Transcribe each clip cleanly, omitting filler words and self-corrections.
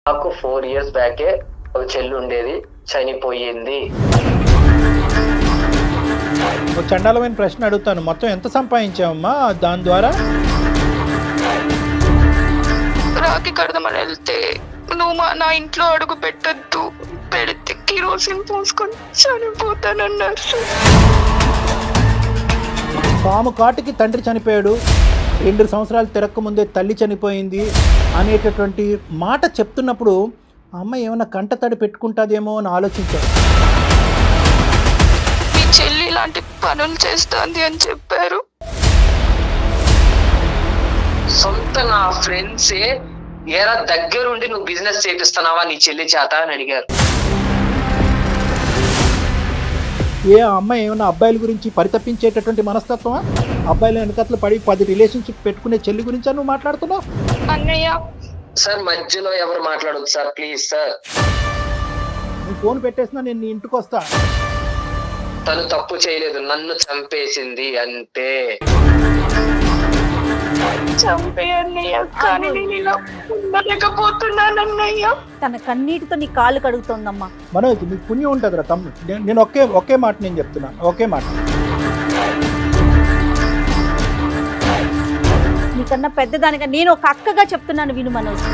నాకు 4 years బ్యాకే ఒక చెల్లి ఉండేది, చనిపోయింది. ఒక చండాలమైన ప్రశ్న అడుగుతాను, మొత్తం ఎంత సంపాదించావమ్మా దాని ద్వారా? రాఖీ కడదామని వెళ్తే నువ్వు నా ఇంట్లో అడుగు పెట్టద్దు, పెడితే కిరోసిన్ పోసుకొని చనిపోతానన్నారు. పాము కాటుకి తండ్రి చనిపోయాడు, 2 సంవత్సరాలు తిరక్క ముందే తల్లి చనిపోయింది అనేటటువంటి మాట చెప్తున్నప్పుడు అమ్మ ఏమైనా కంటతడి పెట్టుకుంటుందేమో అని ఆలోచించారు. మీ చెల్లి ఇలాంటి పనులు చేస్తుంది అని చెప్పారు. సొంత నా ఫ్రెండ్సే ఏరా దగ్గరుండి నువ్వు బిజినెస్ చేపిస్తున్నావా నీ చెల్లి చేత అని అడిగారు. ఏ అమ్మాయి ఏమైనా అబ్బాయిల గురించి పరితపించేటటువంటి మనస్తత్వమా? అబ్బాయిల వెనకట్లు పడి 10 రిలేషన్షిప్ పెట్టుకునే చెల్లి గురించి నువ్వు మాట్లాడుతున్నావు? అన్నయ్య సార్ మధ్యలో ఎవరు మాట్లాడొద్దు సార్, ప్లీజ్ సార్. నువ్వు ఫోన్ పెట్టేసినా నేను నీ ఇంటికి వస్తా. తను తప్పు చేయలేదు, నన్ను చంపేసింది అంతే. చంపే అన్నయ్య, కానీ నేను ఇలా ఉండలేకపోతున్నాను అన్నయ్య. తన కన్నీటితో నీ కాళ్ళు కడుగుతోందమ్మా. మనోజ్ నీకు పుణ్యం ఉంటుందిరా తమ్ముడు. నేను ఒకే మాట నేను చెప్తున్నాను, ఒకే మాట. నీకన్నా పెద్దదానిగా నేను ఒక అక్కగా చెప్తున్నాను, విను మనోజ్.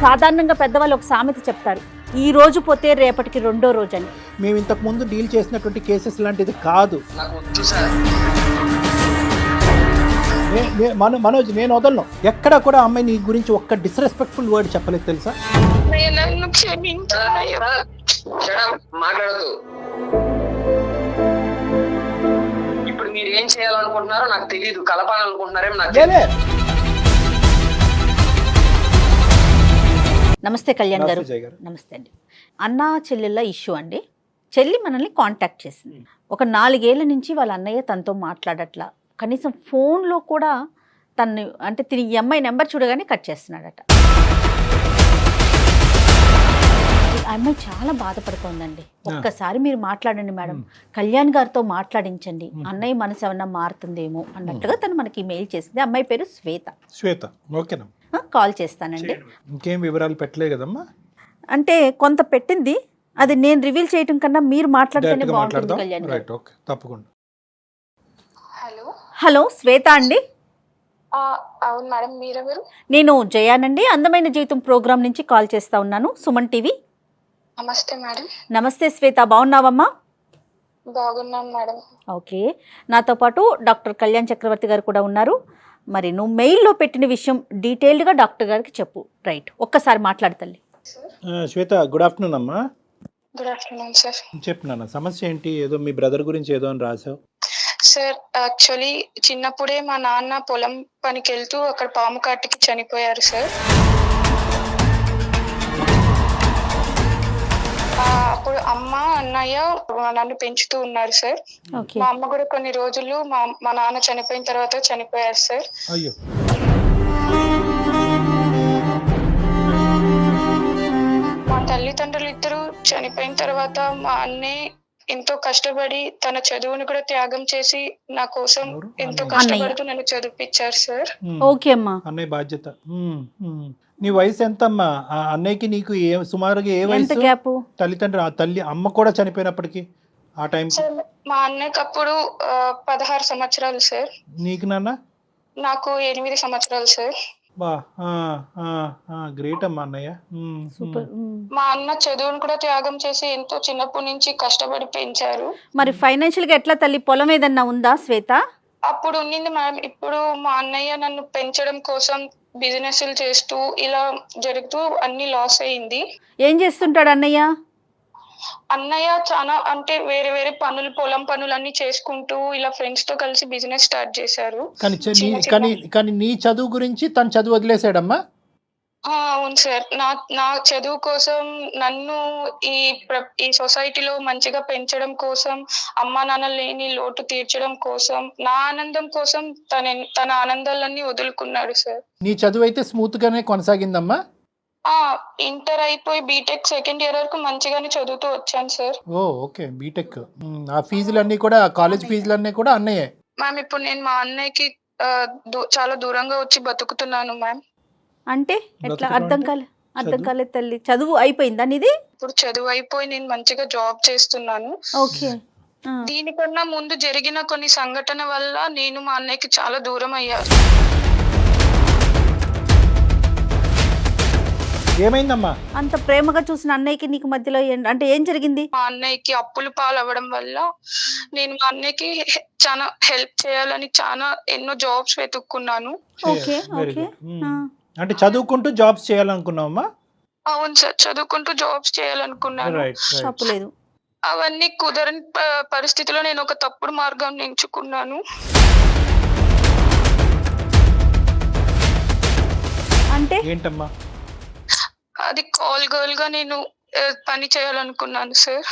సాధారణంగా పెద్దవాళ్ళు ఒక సామెత చెప్తారు, ఈ రోజు పోతే రేపటికి రెండో రోజు అని. మేము ఇంతకు ముందు డీల్ చేసినటువంటి కేసెస్ లాంటిది కాదు. నాకు వద్దు సార్. మనోజ్ నేను వదలను. ఎక్కడ కూడా అమ్మాయి నీ గురించి ఒక్క డిస్రెస్పెక్ట్ఫుల్ వర్డ్ చెప్పలేదు తెలుసా? నన్ను క్షమించాలయ్య. మాట్లాడదు. ఇప్పుడు మీరు ఏం చేయాలనుకుంటున్నారో నాకు తెలియదు, కలపాలనుకుంటున్నారేమో నాకు తెలియదు. నమస్తే కళ్యాణ్ గారు. నమస్తే జయ గారు. నమస్తే అండి. అన్నా చెల్లెళ్ళ ఇష్యూ అండి. చెల్లి మనల్ని కాంటాక్ట్ చేసింది. ఒక 4 ఏళ్ల నుంచి వాళ్ళ అన్నయ్య తనతో మాట్లాడట్లా, కనీసం ఫోన్లో కూడా తను అంటే తిని ఈ అమ్మాయి నెంబర్ చూడగానే కట్ చేస్తున్నాడట. ఆ అమ్మాయి చాలా బాధపడుతోందండి. ఒక్కసారి మీరు మాట్లాడండి మేడం, కళ్యాణ్ గారితో మాట్లాడించండి, అన్నయ్య మనసు ఏమన్నా మారుతుందేమో అన్నట్టుగా తను మనకి మెయిల్ చేసింది. అమ్మాయి పేరు శ్వేత. శ్వేత, ఓకేనా? కాల్ చేస్తానండి. ఇంకేం వివరాలు పెట్టలే కదమ్మా? అంటే కొంత పెట్టింది, అది నేను రివీల్ చేయటం కన్నా మీరు మాట్లాడితేనే బాగుంటుంది కళ్యాణ్ గారు. రైట్, ఓకే, తప్పకుండా. హలో హలో శ్వేత అండి. అవును మేడం, మీరెవరు? నేను జయానండి, అందమైన జీవితం ప్రోగ్రామ్ నుంచి కాల్ చేస్తా ఉన్నాను, సుమన్ టీవీ. నమస్తే మేడం. నమస్తే శ్వేత, బాగున్నావమ్మా? బాగున్నాను మేడం. ఓకే, నాతో పాటు డాక్టర్ కళ్యాణ్ చక్రవర్తి గారు కూడా ఉన్నారు. మరి నువ్వు మెయిల్లో పెట్టిన విషయం డీటెయిల్డ్గా డాక్టర్ గారికి చెప్పు. రైట్, ఒక్కసారి మాట్లాడతల్లి. శ్వేత, గుడ్ ఆఫ్టర్నూన్ అమ్మా. Good afternoon sir. చెప్పు నాన్న, సమస్య ఏంటి? ఏదో మీ బ్రదర్ గురించి ఏదో అని రాసావు. సార్ యాక్చువల్లీ చిన్నప్పుడే మా నాన్న పొలం పనికి వెళ్తూ అక్కడ పాము కాటికి చనిపోయారు సార్. అప్పుడు అమ్మ అన్నయ్య నన్ను పెంచుతూ ఉన్నారు సార్. మా అమ్మ కూడా కొన్ని రోజులు మా నాన్న చనిపోయిన తర్వాత చనిపోయారు సార్. అయ్యో. మా తల్లిదండ్రులు ఇద్దరు చనిపోయిన తర్వాత మా అన్నయ్య ఎంతో కష్టపడి తన చదువుని కూడా త్యాగం చేసి నా కోసం ఎంతో కష్టపడుతూ నన్ను చదివిపించారు సార్. ఓకే అమ్మా. అన్నయ్య బాధ్యత. నీ వయసు ఎంతమ్మా? అన్నయ్యకి నీకు సుమారుగా ఏ వయసు? తల్లిదండ్రులు తల్లి అమ్మ కూడా చనిపోయినప్పటికీ ఆ టైం మా అన్నయ్యకి అప్పుడు 16 సంవత్సరాలు సార్. నీకు నాన్న? నాకు 8 సంవత్సరాలు సార్. బా, గ్రేట్ అమ్మా అన్నయ్య. మా అన్న చదువును కూడా త్యాగం చేసి ఎంతో చిన్నప్పటి నుంచి కష్టపడి పెంచారు. మరి ఫైనాన్షియల్ గా ఎట్లా తల్లి? పొలం ఏదన్నా ఉందా శ్వేత? అప్పుడు ఉన్నింది మేడం. ఇప్పుడు మా అన్నయ్య నన్ను పెంచడం కోసం బిజినెస్లు చేస్తూ ఇలా జరుగుతూ అన్ని లాస్ అయింది. ఏం చేస్తుంటాడు అన్నయ్య? అన్నయ్య చాలా అంటే వేరే వేరే పనులు, పొలం పనులు అన్ని చేసుకుంటూ ఇలా ఫ్రెండ్స్ తో కలిసి బిజినెస్ స్టార్ట్ చేశారు. కానీ నీ చదువు గురించి తను చదువు వదిలేసాడమ్మా? అవును సార్. నా చదువు కోసం నన్ను ఈ సొసైటీలో మంచిగా పెంచడం కోసం, అమ్మా నాన్న లేని లోటు తీర్చడం కోసం, నా ఆనందం కోసం తన ఆనందాలన్నీ వదులుకున్నాడు సార్. నీ చదువు అయితే స్మూత్ గానే కొనసాగిందమ్మా? ఇంటర్ అయిపోయి బీటెక్ సెకండ్ ఇయర్ వరకు మంచిగానే చదువుతూ వచ్చాను సార్. Okay, BTech. ఆ ఫీజులన్నీ కూడా, కాలేజ్ ఫీజులన్నీ కూడా అన్నయ్యే? మ్యామ్ ఇప్పుడు నేను మా అన్నయ్యకి చాలా దూరంగా వచ్చి బతుకుతున్నాను మ్యామ్. అంటే ఎట్లా బ్రతకడం అర్థం అంటే? కాలే అర్థం చదువు? కాలేదు తల్లి. చదువు అయిపోయిందా నీది? ఇప్పుడు చదువు అయిపోయి నేను మంచిగా జాబ్ చేస్తున్నాను. ఓకే. ఆ. దీనికన్నా ముందు జరిగిన కొన్ని సంఘటన వల్ల నేను మా అన్నయ్యకి చాలా దూరం అయ్యాను. ఏమైందమ్మా? అంత ప్రేమగా చూసిన అన్నయ్యకి నీకు మధ్యలో అంటే ఏం జరిగింది? మా అన్నయ్యకి అప్పులు పాలవ్వడం వల్ల నేను మా అన్నయ్యకి చాలా హెల్ప్ చేయాలని చాలా ఎన్నో జాబ్స్ వెతుక్కున్నాను. ఓకే. Very okay. గుడ్. అంటే చదువుకుంటూ జాబ్స్ చేయాలనుకున్నావమ్మా? అవును సార్, చదువుకుంటూ జాబ్స్ చేయాలనుకున్నాను. Right right. తప్పులేదు. అవన్నీ కుదరని పరిస్థితిలో నేను ఒక తప్పుడు మార్గం ఎంచుకున్నాను. అంటే ఏంటమ్మా? అది కాల్ గర్ల్ గా నేను పని చేయాలనుకున్నాను సార్.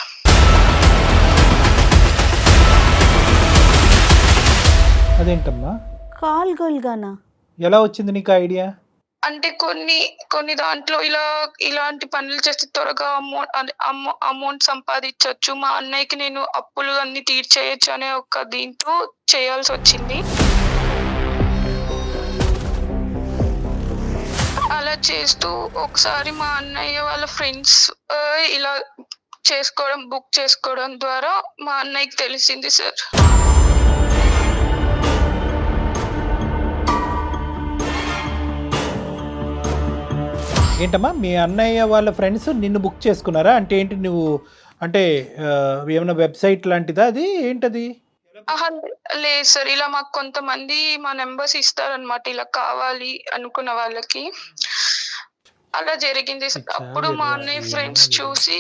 అదేంటమ్మా? కాల్ గర్ల్ గానా? ఎలా వచ్చింది నీకు ఐడియా? అంటే కొన్ని దాంట్లో ఇలాంటి పనులు చేస్తే త్వరగా అమౌంట్ సంపాదించవచ్చు, మా అన్నయ్యకి నేను అప్పులు అన్ని తీర్చేయచ్చు అనే ఒక దీంతో చేయాల్సి వచ్చింది. అలా చేస్తూ ఒకసారి మా అన్నయ్య వాళ్ళ ఫ్రెండ్స్ ఇలా బుక్ చేసుకోవడం ద్వారా మా అన్నయ్యకి తెలిసింది సార్. ఏంటమ్మా మీ అన్నయ్య వాళ్ళ ఫ్రెండ్స్ నిన్ను బుక్ చేసుకున్నారా? అంటే ఏంటి నువ్వు అంటే ఏమైనా వెబ్సైట్ లాంటిదా అది ఏంటది? ఆహా, లేదు సార్, ఇలా మాకు కొంతమంది మా నెంబర్స్ ఇస్తారనమాట ఇలా కావాలి అనుకున్న వాళ్ళకి. అలా జరిగింది సార్. అప్పుడు మా అన్నయ్య ఫ్రెండ్స్ చూసి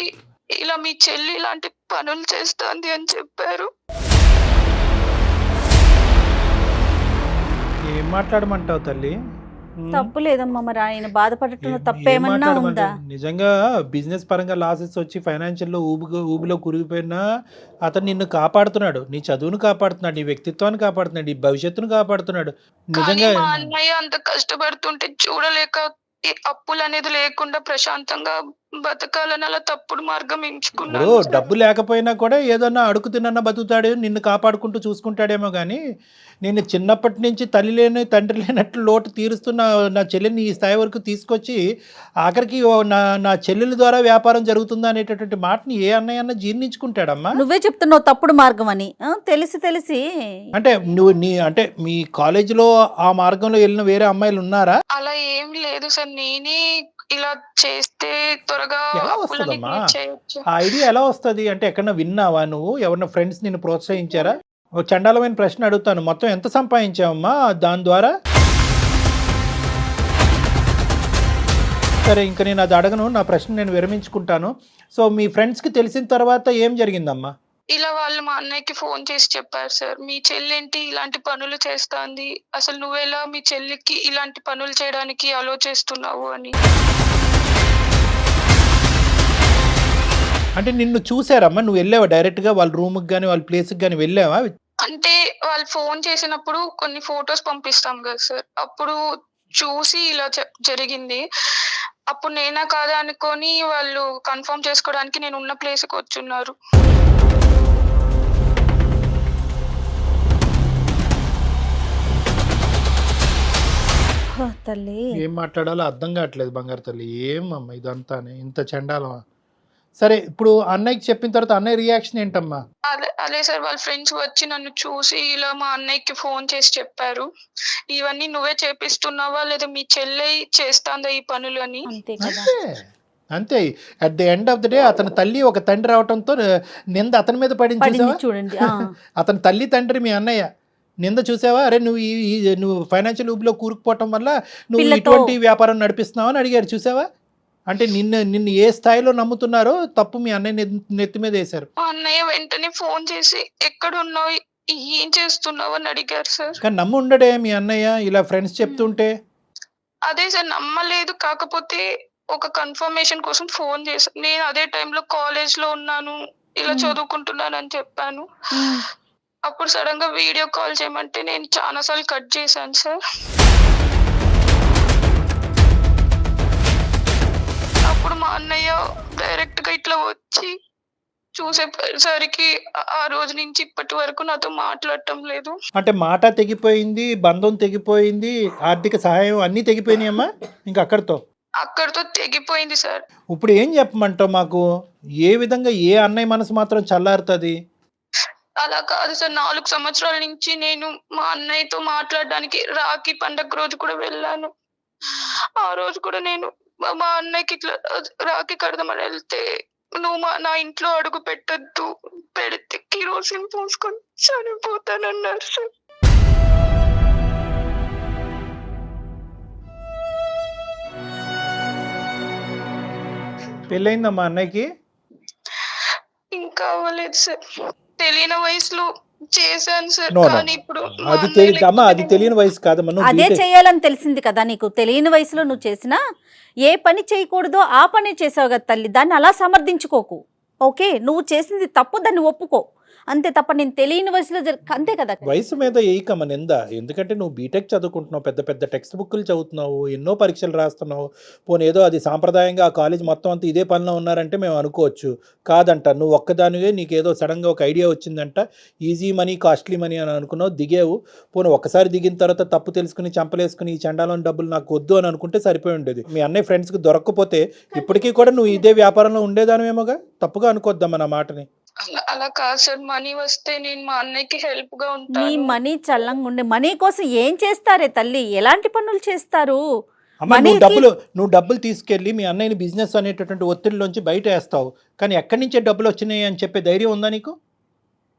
ఇలా మీ చెల్లి ఇలాంటి పనులు చేస్తుంది అని చెప్పారు. ఏం మాట్లాడమంటావు తల్లి? తప్పు లేదమ్మా. మరి ఆయన బాధపడటంలో తప్పేమన్నా ఏం ఉందా? మాట్లాడమంటావు? నిజంగా బిజినెస్ పరంగా లాసెస్ వచ్చి ఫైనాన్షియల్లో ఊబిలో కురిగిపోయినా అతను నిన్ను కాపాడుతున్నాడు, నీ చదువును కాపాడుతున్నాడు, నీ వ్యక్తిత్వాన్ని కాపాడుతున్నాడు, నీ భవిష్యత్తును కాపాడుతున్నాడు. కానీ నిజంగా మా అన్నయ్య అంత కష్టపడుతుంటే చూడలేక ఈ అప్పులు అనేది లేకుండా ప్రశాంతంగా బతకాలని అలా తప్పుడు మార్గం ఎంచుకున్నాను ఇప్పుడు సార్. డబ్బు లేకపోయినా కూడా ఏదన్నా అడుగు తిన్నా బతుకుతాడు, నిన్ను కాపాడుకుంటూ చూసుకుంటాడేమో కానీ నేను చిన్నప్పటి నుంచి తల్లి లేని తండ్రి లేనట్లు లోటు తీరుస్తున్న నా చెల్లెని ఈ స్థాయి వరకు తీసుకొచ్చి ఆఖరికి నా చెల్లెల ద్వారా వ్యాపారం జరుగుతుందా అనేటటువంటి మాటని ఏ అన్నయ్య జీర్ణించుకుంటాడమ్మా? నువ్వే చెప్తున్నావు తప్పుడు మార్గం అని. తెలిసి అంటే నువ్వు అంటే మీ కాలేజీలో ఆ మార్గంలో వెళ్ళిన వేరే అమ్మాయిలు ఉన్నారా? అలా ఏం లేదు సార్, నేనే ఇలా చేస్తే త్వరగా ఎలా అప్పులని వస్తుందమ్మా? తీర్చేయచ్చు. ఆ ఐడియా ఎలా వస్తుంది? అంటే ఎక్కడన్నా విన్నావా నువ్వు? ఎవరన్నా ఫ్రెండ్స్ నిన్ను ప్రోత్సహించారా? ఒక చండాలమైన ప్రశ్న అడుగుతాను, మొత్తం ఎంత సంపాదించావమ్మా దాని ద్వారా? సరే ఇంకా నేను అది అడగను, నా ప్రశ్న నేను విరమించుకుంటాను. సో మీ ఫ్రెండ్స్కి తెలిసిన తర్వాత ఏం జరిగిందమ్మా? ఇలా వాళ్ళు మా అన్నయ్యకి ఫోన్ చేసి చెప్పారు సార్, మీ చెల్లెంటి ఇలాంటి పనులు చేస్తాంది, అసలు నువ్వెలా మీ చెల్లికి ఇలాంటి పనులు చేయడానికి ఆలోచిస్తున్నావు అని. అంటే నిన్ను చూసారమ్మా? నువ్వు వెళ్ళావా డైరెక్ట్గా వాళ్ళ రూమ్కి కానీ వాళ్ళ ప్లేస్కి కానీ వెళ్ళావా? అంటే వాళ్ళు ఫోన్ చేసినప్పుడు కొన్ని ఫొటోస్ పంపిస్తాం కదా సార్, అప్పుడు చూసి ఇలా జరిగింది. అప్పుడు నేనా కాదా అనుకొని వాళ్ళు కన్ఫర్మ్ చేసుకోవడానికి నేను ఉన్న ప్లేస్కి వచ్చున్నారు. తల్లి ఏం మాట్లాడాలో అర్థం కావట్లేదు బంగారు తల్లి. ఏమమ్మా ఇదంతానే ఇంత చండాలమా? సరే ఇప్పుడు అన్నయ్యకి చెప్పిన తర్వాత అన్నయ్య రియాక్షన్ ఏంటమ్మా? అదే సార్, వాళ్ళ ఫ్రెండ్స్ వచ్చి నన్ను చూసి ఇలా మా అన్నయ్యకి ఫోన్ చేసి చెప్పారు, ఇవన్నీ నువ్వే చేపిస్తున్నావా లేదా మీ చెల్లె చేస్తాందా ఈ పనులు అని. అంతే కదా. అంతే at the end of the day అతని తల్లి ఒక తండ్రి అవటంతో నింద అతని మీద పడింది పడింది చూసావా? చూడండి. అతని తల్లి తండ్రి మీ అన్నయ్య నింద చూసావా? అరే నువ్వు ఫైనాన్షియల్ ఊబిలో కూరుకుపోవటం వల్ల నువ్వు పిల్లతో- ఇటువంటి వ్యాపారం నడిపిస్తున్నావు అని అడిగారు చూసావా? అంటే నిన్ను ఏ స్థాయిలో నమ్ముతున్నారో తప్పు మీ అన్నయ్య నెత్తి మీద వేశారు. మా అన్నయ్య వెంటనే ఫోన్ చేసి ఎక్కడున్నావు, ఏం చేస్తున్నావు అని అడిగారు సార్. కానీ నమ్ము ఉండడే మీ అన్నయ్య ఇలా ఫ్రెండ్స్ చెప్తుంటే? అదే సార్, నమ్మలేదు. కాకపోతే ఒక కన్ఫర్మేషన్ కోసం ఫోన్ చేశాను. నేను అదే టైంలో కాలేజ్ లో ఉన్నాను, ఇలా చదువుకుంటున్నాను అని చెప్పాను. అప్పుడు సడన్ గా వీడియో కాల్ చేయమంటే నేను చాలా సార్లు కట్ చేశాను సార్. అప్పుడు మా అన్నయ్య డైరెక్ట్ గా ఇట్లా వచ్చి చూసేసరికి ఆ రోజు నుంచి ఇప్పటి వరకు నాతో మాట్లాడటం లేదు. అంటే మాట తెగిపోయింది, బంధం తెగిపోయింది, ఆర్థిక సహాయం అన్నీ తెగిపోయినాయమ్మా ఇంకా అక్కడితో. అక్కడితో తెగిపోయింది సార్. ఇప్పుడు ఏం చెప్పమంటావు మాకు? ఏ విధంగా ఏ అన్నయ్య మనసు మాత్రం చల్లారుతుంది? అలా కాదు సార్, 4 సంవత్సరాల నుంచి నేను మా అన్నయ్యతో మాట్లాడడానికి రాఖీ పండగ రోజు కూడా వెళ్ళాను. ఆ రోజు కూడా నేను మా అన్నయ్యకి ఇట్లా రాఖీ కడదామని వెళ్తే, నువ్వు నా ఇంట్లో అడుగు పెట్టొద్దు, పెడితే కిరోసిన్ పోసుకొని చనిపోతానన్నారు సార్. పెళ్ళయిందమ్మా అన్నయ్యకి? ఇంకా అవ్వలేదు సార్, తెలియని వయసులో చేశాను సార్. No, no. కానీ ఇప్పుడు మా అది అన్నయ్య అమ్మా అది తెలియని వయసు కాదమ్మా. నువ్వు అదే బీటెక్ చేయాలని తెలిసింది కదా నీకు. తెలియని వయసులో నువ్వు చేసినా ఏ పని చేయకూడదో ఆ పని చేసావు కదా తల్లి. దాన్ని అలా సమర్థించుకోకు. ఓకే, నువ్వు చేసింది తప్పు, దాన్ని ఒప్పుకో అంతే తప్ప నేను తెలియని వయసులో అంతే కదా. వయసు మీద ఏకమ్మ నింద. ఎందుకంటే నువ్వు బీటెక్ చదువుకుంటున్నావు, పెద్ద పెద్ద టెక్స్ట్ బుక్లు చదువుతున్నావు, ఎన్నో పరీక్షలు రాస్తున్నావు. పోనీ ఏదో అది సాంప్రదాయంగా ఆ కాలేజ్ మొత్తం అంతా ఇదే పనిలో ఉన్నారంటే మేము అనుకోవచ్చు. కాదంట, నువ్వు ఒక్కదానివే నీకేదో సడన్గా ఒక ఐడియా వచ్చిందంట, ఈజీ మనీ కాస్ట్లీ మనీ అని అనుకున్నావు, దిగేవు. పోనీ ఒక్కసారి దిగిన తర్వాత తప్పు తెలుసుకుని చంపలేసుకుని ఈ చండాలోని డబ్బులు నాకు వద్దు అని అనుకుంటే సరిపోయి ఉండేది. మీ అన్నయ్య ఫ్రెండ్స్కి దొరక్కపోతే ఇప్పటికీ కూడా నువ్వు ఇదే వ్యాపారంలో ఉండేదానివేమోగా. తప్పుగా అనుకోద్దమ్మా నా మాటని. అలా కాదు సార్, మనీ వస్తే నేను మా అన్నయ్యకి హెల్ప్ గా నీ ఉంటాను. మనీ చల్లంగా ఉండే మనీ కోసం ఏం చేస్తారే తల్లి? ఎలాంటి పనులు చేస్తారు? అమ్మ నువ్వు డబ్బులు తీసుకెళ్ళి మీ అన్నయ్యని బిజినెస్ అనేటటువంటి ఒత్తిడిలోంచి బయట వేస్తావు, కానీ ఎక్కడి నుంచే డబ్బులు వచ్చినాయి అని చెప్పే ధైర్యం ఉందా నీకు?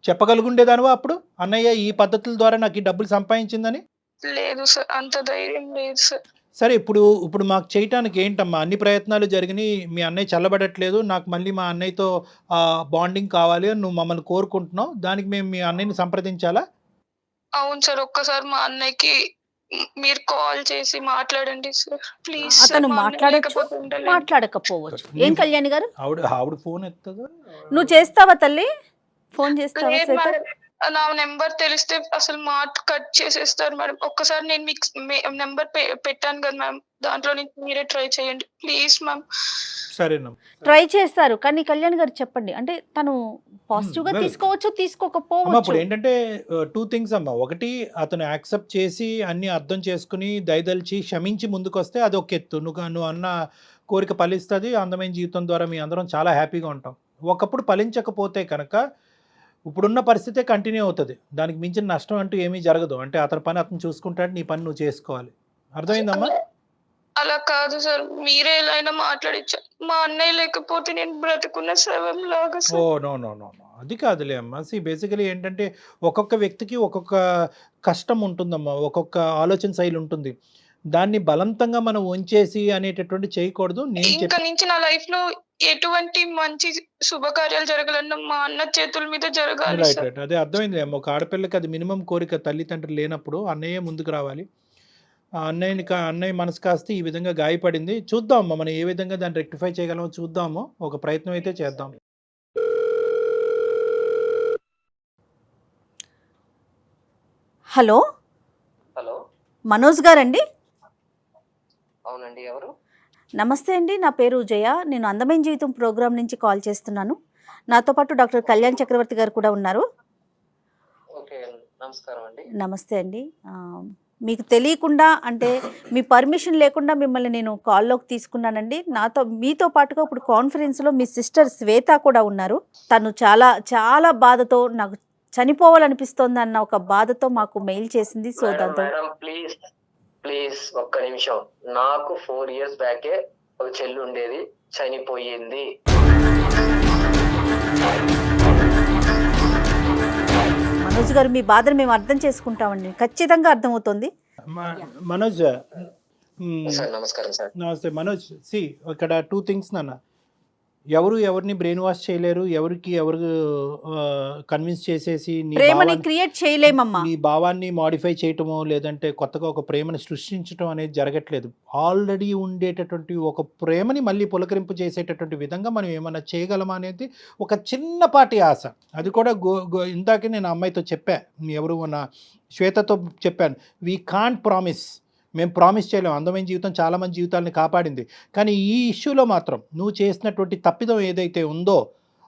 చెప్పగలుగుండేదానివా అప్పుడు అన్నయ్య ఈ పద్ధతుల ద్వారా నాకు ఈ డబ్బులు సంపాదించిందని? లేదు సార్, అంత ధైర్యం లేదు సార్. సరే, ఇప్పుడు మాకు చేయటానికి ఏంటమ్మా? అన్ని ప్రయత్నాలు జరిగినాయి, మీ అన్నయ్య చల్లబడట్లేదు, నాకు మళ్ళీ మా అన్నయ్యతో బాండింగ్ కావాలి అని నువ్వు మమ్మల్ని కోరుకుంటున్నావు. దానికి మేము మీ అన్నయ్యని సంప్రదించాలా? అవును సార్, ఒక్కసారి మా అన్నయ్యకి మీరు కాల్ చేసి మాట్లాడండి సార్ ప్లీజ్. అతను మాట్లాడకపోవచ్చు. ఏం కళ్యాణి గారు, ఆవిడ ఫోన్ ఎత్తదా? నువ్వు చేస్తావా తల్లి? ఫోన్ చేస్తావా? శ్వేత, నా నెంబర్ తెలిస్తే అసలు మాట కట్ చేసేస్తారు మేడం. ఒక్కసారి నేను మీకు నెంబర్ పెట్టాను కదా మ్యామ్, దాంట్లో నుంచి మీరే ట్రై చేయండి ప్లీజ్ మ్యామ్. సరేనా, ట్రై చేస్తారు. కానీ కళ్యాణ్ గారు చెప్పండి, అంటే తను పాజిటివ్ గా తీసుకోవచ్చు, తీసుకోకపోవచ్చు. ఇప్పుడు ఏంటంటే 2 things అమ్మా. ఒకటి, అతను యాక్సెప్ట్ చేసి అన్ని అర్థం చేసుకుని దయదలిచి క్షమించి ముందుకు వస్తే అది ఒక ఎత్తు. నువ్వు అన్న కోరిక ఫలిస్తుంది, అందమైన జీవితం ద్వారా మీ అందరం చాలా హ్యాపీగా ఉంటాం. ఒకప్పుడు ఫలించకపోతే కనుక ఇప్పుడున్న పరిస్థితే కంటిన్యూ అవుతుంది. దానికి మించిన నష్టం అంటూ ఏమీ జరగదు. అంటే అతని పని అతను చూసుకుంటాడు, నీ పని నువ్వు చేసుకోవాలి. అర్థమైందమ్మా? అలా కాదు సార్, మీరే ఎలా అయినా మాట్లాడించారు. మా అన్నయ్య లేకపోతే నేను బ్రతుకున్న శవం లాగా sir. Oh no no no no, అది కాదులే అమ్మా. బేసికలీ ఏంటంటే ఒక్కొక్క వ్యక్తికి ఒక్కొక్క కష్టం ఉంటుందమ్మా, ఒక్కొక్క ఆలోచన శైలి ఉంటుంది. దాన్ని బలవంతంగా మనం ఉంచేసి అనేటటువంటి చేయకూడదు. ఇంకా నుంచి నా లైఫ్ లో ఎటువంటి మంచి శుభకార్యాలు జరగాలన్నా మా అన్న చేతుల మీద జరగాలి. రైట్ రైట్, అదే అర్థమైంది అమ్మ. ఒక ఆడపిల్లకి అది మినిమం కోరిక. తల్లిదండ్రులు లేనప్పుడు అన్నయ్య ముందుకు రావాలి. ఆ అన్నయ్య మనసు కాస్త ఈ విధంగా గాయపడింది. చూద్దాం అమ్మ, మనం ఏ విధంగా దాన్ని రెక్టిఫై చేయగలమో చూద్దాము. ఒక ప్రయత్నం అయితే చేద్దాం. హలో హలో, మనోజ్ గారండి? అవునండి, ఎవరు? నమస్తే అండి, నా పేరు జయ. నేను అందమైన జీవితం ప్రోగ్రాం నుంచి కాల్ చేస్తున్నాను. నాతో పాటు డాక్టర్ కళ్యాణ్ చక్రవర్తి గారు కూడా ఉన్నారు. ఓకే, నమస్కారం అండి. నమస్తే అండి. మీకు తెలియకుండా, అంటే మీ పర్మిషన్ లేకుండా మిమ్మల్ని నేను కాల్లోకి తీసుకున్నానండి. మీతో పాటుగా ఇప్పుడు కాన్ఫరెన్స్లో మీ సిస్టర్ శ్వేత కూడా ఉన్నారు. తను చాలా చాలా బాధతో, నాకు చనిపోవాలనిపిస్తోంది అన్న ఒక బాధతో మాకు మెయిల్ చేసింది. సో దాంతో ప్లీజ్ ఒక్క నిమిషం. నాకు 4 years బ్యాకే ఒక చెల్లి ఉండేది, చనిపోయింది. మనోజ్ గారు, మీ బాధను మేము అర్థం చేసుకుంటామండి, ఖచ్చితంగా అర్థమవుతుంది. మనోజ్, సార్ నమస్కారం సార్. నమస్తే మనోజ్. ఇక్కడ 2 things నాన్న. ఎవరిని బ్రెయిన్ వాష్ చేయలేరు, ఎవరు కన్విన్స్ చేసేసి ప్రేమని క్రియేట్ చేయలేమమ్మా. నీ భావాన్ని మాడిఫై చేయటమో లేదంటే కొత్తగా ఒక ప్రేమని సృష్టించడం అనేది జరగట్లేదు. ఆల్రెడీ ఉండేటటువంటి ఒక ప్రేమని మళ్ళీ పులకరింపు చేసేటటువంటి విధంగా మనం ఏమైనా చేయగలమా అనేది ఒక చిన్నపాటి ఆశ. అది కూడా ఇందాకే నేను అమ్మాయితో ఎవరు నా శ్వేతతో చెప్పాను. వీ కాంట్ ప్రామిస్, మేము ప్రామిస్ చేయలేము. అందమైన జీవితం చాలామంది జీవితాలని కాపాడింది. కానీ ఈ ఇష్యూలో మాత్రం నువ్వు చేసినటువంటి తప్పిదం ఏదైతే ఉందో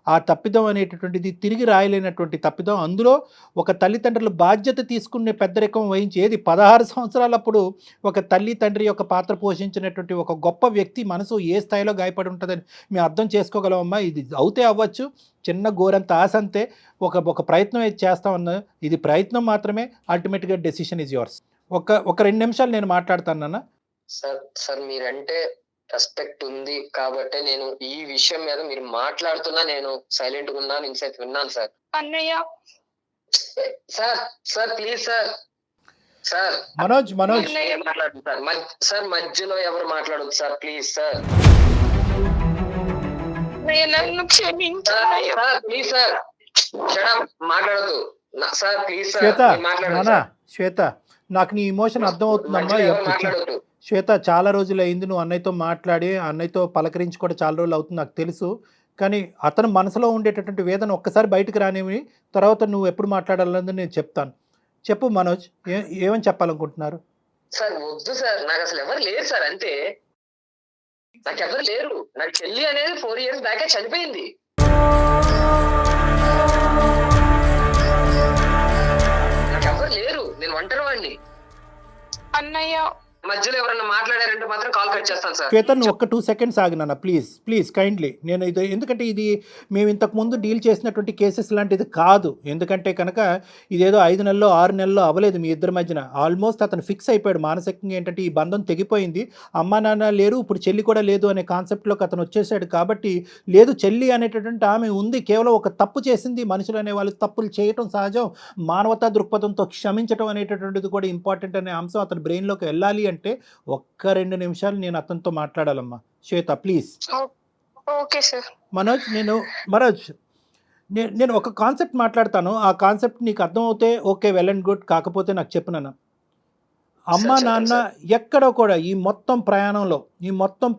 ఆ తప్పిదం అనేటటువంటిది తిరిగి రాయలేనటువంటి తప్పిదం. అందులో ఒక తల్లిదండ్రులు బాధ్యత తీసుకునే పెద్దరికం వహించి ఏది 16 సంవత్సరాలప్పుడు ఒక తల్లి తండ్రి యొక్క పాత్ర పోషించినటువంటి ఒక గొప్ప వ్యక్తి మనసు ఏ స్థాయిలో గాయపడి ఉంటుందని మేము అర్థం చేసుకోగలమమ్మా. ఇది అవుతే అవ్వచ్చు, చిన్న గోరంత ఆశ అంతే. ఒక ప్రయత్నం అయితే చేస్తామన్నా, ఇది ప్రయత్నం మాత్రమే. అల్టిమేట్గా డెసిషన్ ఈజ్ యువర్స్. ఒక 2 నిమిషాలు నేను మాట్లాడతానన్నా. సార్ మీరంటే రెస్పెక్ట్ ఉంది కాబట్టి నేను ఈ విషయం మీద మీరు మాట్లాడుతున్నా నేను సైలెంట్ గా ఉన్నాను, ఇన్సైట్ విన్నాను సార్. అన్నయ్య సార్ ప్లీజ్ సార్ మనోజ్ మాట్లాడు సార్ మధ్యలో ఎవరు మాట్లాడొద్దు సార్, ప్లీజ్ సార్. నన్ను క్షమించాలి సార్ ప్లీజ్ సార్ మాట్లాడద్దు సార్, ప్లీజ్ శ్వేత, సార్ మాట్లాడదు. శ్వేత, నాకు నీ ఇమోషన్ అర్థమవుతుందమ్మా. మాట్లాడొద్దు శ్వేత, చాలా రోజులు అయింది నువ్వు అన్నయ్యతో మాట్లాడి, అన్నయ్యతో పలకరించి కూడా చాలా రోజులు అవుతుంది నాకు తెలుసు. కానీ అతను మనసులో ఉండేటటువంటి వేదన ఒక్కసారి బయటకు రానివి, తర్వాత నువ్వు ఎప్పుడు మాట్లాడాలన్నది నేను చెప్తాను. చెప్పు మనోజ్, ఏమని చెప్పాలనుకుంటున్నారు? సార్ వద్దు సార్, నాకు అసలు ఎవరు లేరు సార్, అంతే. నాకు ఎవరు లేరు. నాకు చెల్లి అనేది 4 years బ్యాకే చనిపోయింది. నాకు ఎవరు లేరు, నేను ఒంటరి వాడిని. అన్నయ్య మధ్యలో ఎవరైనా మాట్లాడారంటే మాత్రం కాల్ కట్ చేస్తాను సార్. శ్వేత, నువ్వు ఒక్క 2 seconds ఆగినా ప్లీజ్ కైండ్లీ. నేను ఇది ఎందుకంటే ఇది మేము ఇంతకుముందు డీల్ చేసినటువంటి కేసెస్ లాంటిది కాదు. ఎందుకంటే కనుక ఇదేదో 5 నెలల్లో 6 నెలల్లో అవ్వలేదు మీ ఇద్దరి మధ్యన. ఆల్మోస్ట్ అతను ఫిక్స్ అయిపోయాడు మానసికంగా. ఏంటంటే ఈ బంధం తెగిపోయింది, అమ్మా నాన్న లేరు, ఇప్పుడు చెల్లి కూడా లేదు అనే కాన్సెప్ట్లోకి అతను వచ్చేసాడు. కాబట్టి లేదు, చెల్లి అనేటటువంటి ఆమె ఉంది, కేవలం ఒక తప్పు చేసింది. మనుషులు అనే వాళ్ళు తప్పులు చేయటం సహజం. మానవతా దృక్పథంతో క్షమించడం అనేటటువంటిది కూడా ఇంపార్టెంట్ అనే అంశం అతని బ్రెయిన్లోకి వెళ్ళాలి అంటే ఒక్క 2 నిమిషాలు నేను అతనితో మాట్లాడాలమ్మా. Shweta please. Okay sir. Manoj, నేను ఒక కాన్సెప్ట్ మాట్లాడతాను. ఆ కాన్సెప్ట్ నీకు అర్థమవుతే ఓకే, వెల్ అండ్ గుడ్. కాకపోతే నాకు చెప్పినాను, అమ్మ నాన్న ఎక్కడ కూడా ఈ మొత్తం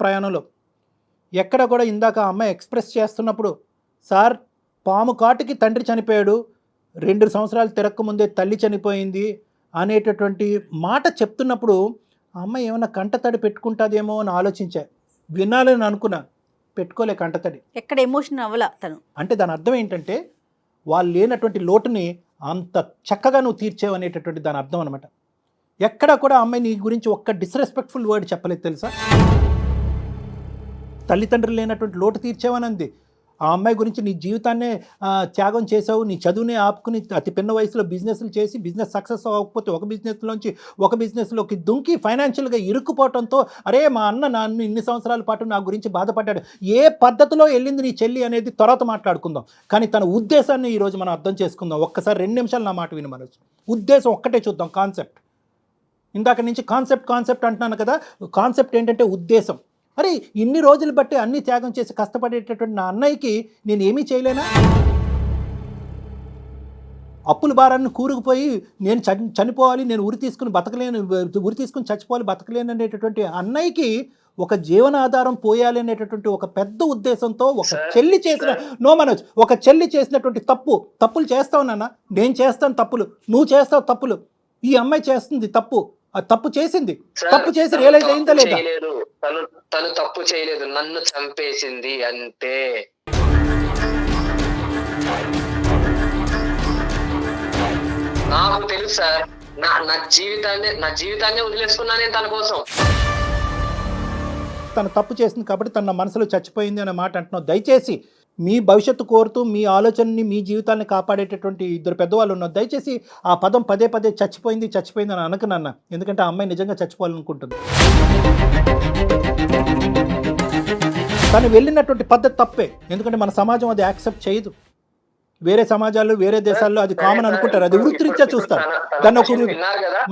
ప్రయాణంలో ఎక్కడ కూడా ఇందాక ఆ అమ్మాయి ఎక్స్ప్రెస్ చేస్తున్నప్పుడు, సార్ పాము కాటుకి తండ్రి చనిపోయాడు, 2 సంవత్సరాలు తిరక్కముందే తల్లి చనిపోయింది అనేటటువంటి మాట చెప్తున్నప్పుడు ఆ అమ్మాయి ఏమైనా కంటతడి పెట్టుకుంటుందేమో అని ఆలోచించా. వినాలని అనుకున్నా, పెట్టుకోలే కంటతడి. ఎక్కడ ఎమోషన్ అవ్వలా తను. అంటే దాని అర్థం ఏంటంటే వాళ్ళు లేనటువంటి లోటుని అంత చక్కగా నువ్వు తీర్చేవు అనేటటువంటి దాని అర్థం అనమాట. ఎక్కడా కూడా అమ్మాయి నీ గురించి ఒక్క డిస్రెస్పెక్ట్ఫుల్ వర్డ్ చెప్పలేదు తెలుసా. తల్లిదండ్రులు లేనటువంటి లోటు తీర్చేవని అంది. ఆ అమ్మాయి గురించి నీ జీవితాన్నే త్యాగం చేసావు, నీ చదువునే ఆపుకుని అతి పిన్న వయసులో బిజినెస్లు చేసి బిజినెస్ సక్సెస్ అవ్వకపోతే ఒక బిజినెస్లోకి దుంకి ఫైనాన్షియల్గా ఇరుక్కుపోవడంతో అరే మా అన్న నన్ను ఇన్ని సంవత్సరాల పాటు నా గురించి బాధపడ్డాడు. ఏ పద్ధతిలో వెళ్ళింది నీ చెల్లి అనేది తర్వాత మాట్లాడుకుందాం. కానీ తన ఉద్దేశాన్ని ఈరోజు మనం అర్థం చేసుకుందాం. ఒక్కసారి 2 నిమిషాలు నా మాట విని మనోజ్. ఉద్దేశం ఒక్కటే చూద్దాం, కాన్సెప్ట్. ఇందాక నుంచి కాన్సెప్ట్ అంటున్నాను కదా, కాన్సెప్ట్ ఏంటంటే ఉద్దేశం. అరే ఇన్ని రోజులు బట్టి అన్ని త్యాగం చేసి కష్టపడేటటువంటి నా అన్నయ్యకి నేను ఏమీ చేయలేనా? అప్పుల భారాన్ని కూరుకుపోయి నేను చనిపోవాలి, నేను ఉరి తీసుకుని చచ్చిపోవాలి, బతకలేను అనేటటువంటి అన్నయ్యకి ఒక జీవనాధారం పోయాలి అనేటటువంటి ఒక పెద్ద ఉద్దేశంతో ఒక చెల్లి చేసినటువంటి తప్పులు చేస్తావు నాన్న, నేను చేస్తాను తప్పులు, నువ్వు చేస్తావు తప్పులు, ఈ అమ్మాయి చేస్తుంది తప్పు, ఆ తప్పు చేసి రియలైజ్ అయిందా లేదా? తను తప్పు చేయలేదు, నన్ను చంపేసింది అంతే. నాకు తెలుసు సార్, నా జీవితాన్ని వదిలేసుకున్నా నేను తన కోసం. తను తప్పు చేసింది కాబట్టి తన మనసులో చచ్చిపోయింది అనే మాట అంటున్నావు. దయచేసి మీ భవిష్యత్తు కోరుతూ మీ ఆలోచనని మీ జీవితాన్ని కాపాడేటటువంటి 2 పెద్దవాళ్ళు ఉన్నారు. దయచేసి ఆ పదం పదే చచ్చిపోయింది అని అనకనన్నా. ఎందుకంటే ఆ అమ్మాయి నిజంగా చచ్చిపోవాలనుకుంటుంది. తను వెళ్ళినటువంటి పద్ధతి తప్పే. ఎందుకంటే మన సమాజం అది యాక్సెప్ట్ చేయదు. వేరే సమాజాల్లో వేరే దేశాల్లో అది కామన్ అనుకుంటారు, అది వృత్తిరీత్యా చూస్తారు. దాన్ని ఒక